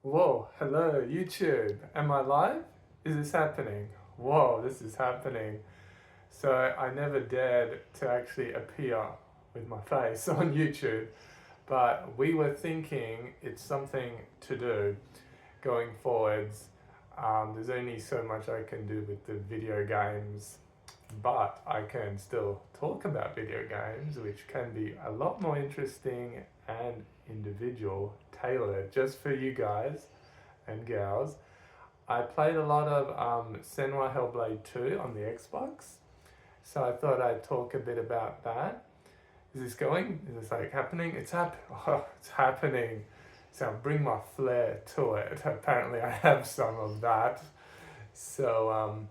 Whoa, hello, YouTube. Am I live? Is this happening? Whoa, this is happening. So I never dared to actually appear with my face on YouTube, but we were thinking it's something to do going forwards. There's only so much I can do with the video games, but I can still talk about video games, which can be a lot more interesting and individual, tailored just for you guys and gals. I played a lot of Senua Hellblade 2 on the Xbox, so I thought I'd talk a bit about that. Is this going? Is this like happening? Oh, it's happening. So I'll bring my flair to it. Apparently, I have some of that. So,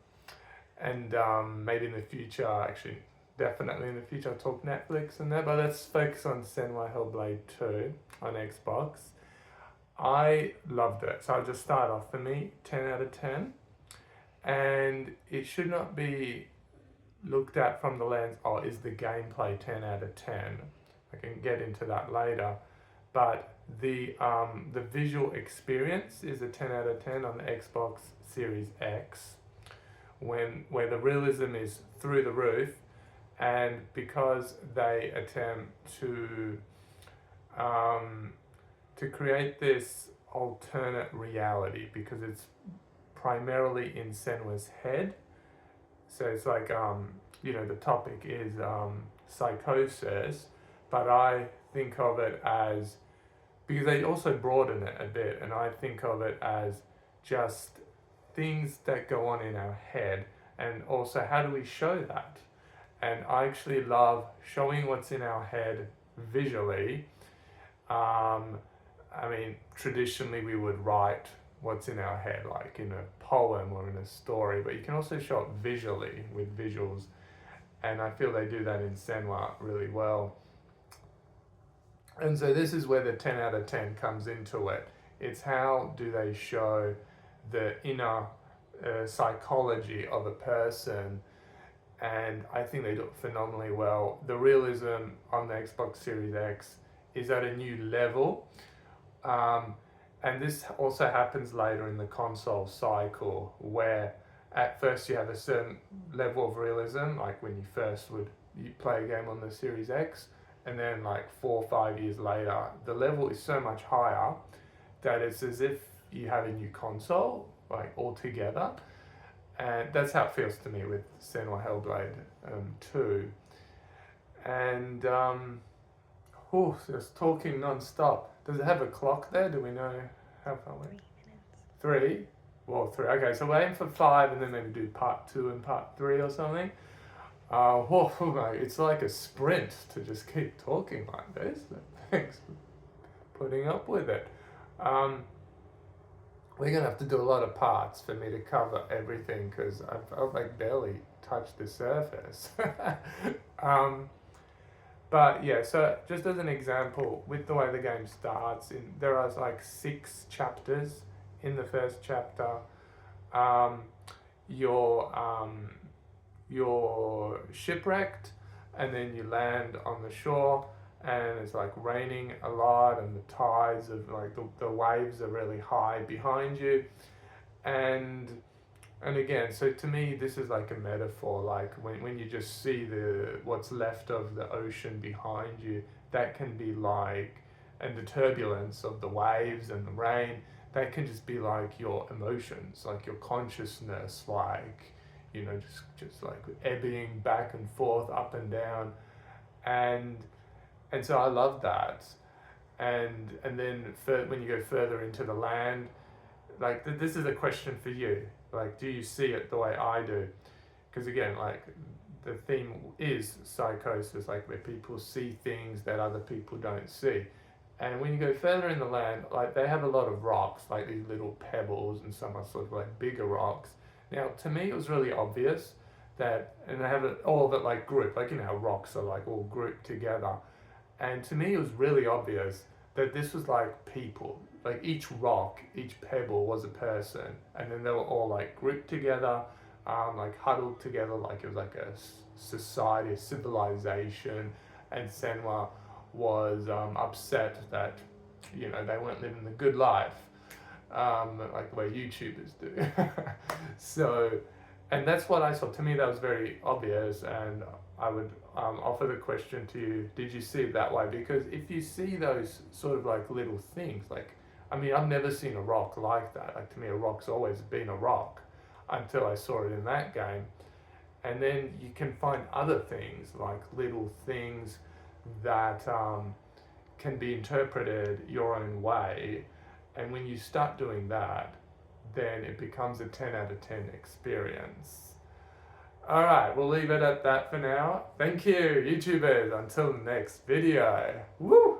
maybe in the future, actually, definitely in the future, I'll talk Netflix and that. But let's focus on Senua Hellblade 2 on Xbox. I loved it. So I'll just start off. For me, 10 out of 10. And it should not be looked at from the lens, oh, is the gameplay 10 out of 10? I can get into that later. But the visual experience is a 10 out of 10 on the Xbox Series X, where the realism is through the roof, and because they attempt to create this alternate reality, because it's primarily in Senua's head. So it's like the topic is psychosis, but I think of it as, because they also broaden it a bit, and I think of it as just things that go on in our head, and also how do we show that? And I actually love showing what's in our head visually. Traditionally we would write what's in our head, like in a poem or in a story, but you can also show it visually with visuals, and I feel they do that in Senua really well. And so this is where the 10 out of 10 comes into it. It's how do they show the inner psychology of a person, and I think they do it phenomenally well. The realism on the Xbox Series X is at a new level. And this also happens later in the console cycle, where at first you have a certain level of realism, like when you play a game on the Series X, and then like 4 or 5 years later, the level is so much higher that it's as if you have a new console, like altogether. And that's how it feels to me with Senua Hellblade 2. And just talking non-stop. Does it have a clock there? Do we know how far away? 3? Well, 3. Okay, so we're aiming for 5 and then maybe do part 2 and part 3 or something. It's like a sprint to just keep talking like this. Thanks for putting up with it. We're going to have to do a lot of parts for me to cover everything, because I've like barely touched the surface. But yeah, so just as an example, with the way the game starts, there are like 6 chapters. In the first chapter, you're shipwrecked, and then you land on the shore, and it's like raining a lot, and the tides of like the waves are really high behind you, and again, so to me, this is like a metaphor. Like when you just see what's left of the ocean behind you, that can be like, and the turbulence of the waves and the rain, that can just be like your emotions, like your consciousness, like just like ebbing back and forth, up and down, and so I love that, and then when you go further into the land, like this is a question for you. Like, do you see it the way I do? Because again, like the theme is psychosis, like where people see things that other people don't see. And when you go further in the land, like they have a lot of rocks, like these little pebbles, and some are sort of like bigger rocks. Now, to me, it was really obvious that, and they have all of it like grouped, like how rocks are like all grouped together. And to me, it was really obvious that this was like people. Like each rock, each pebble was a person, and then they were all like grouped together, like huddled together, like it was like a society, a civilization. And was upset that they weren't living the good life. like the way YouTubers do. So, and that's what I saw. To me, that was very obvious, and I would offer the question to you: did you see it that way? Because if you see those sort of like little things, like, I mean, I've never seen a rock like that. Like, to me, a rock's always been a rock until I saw it in that game. And then you can find other things, like little things that can be interpreted your own way. And when you start doing that, then it becomes a 10 out of 10 experience. All right, we'll leave it at that for now. Thank you, YouTubers. Until next video. Woo!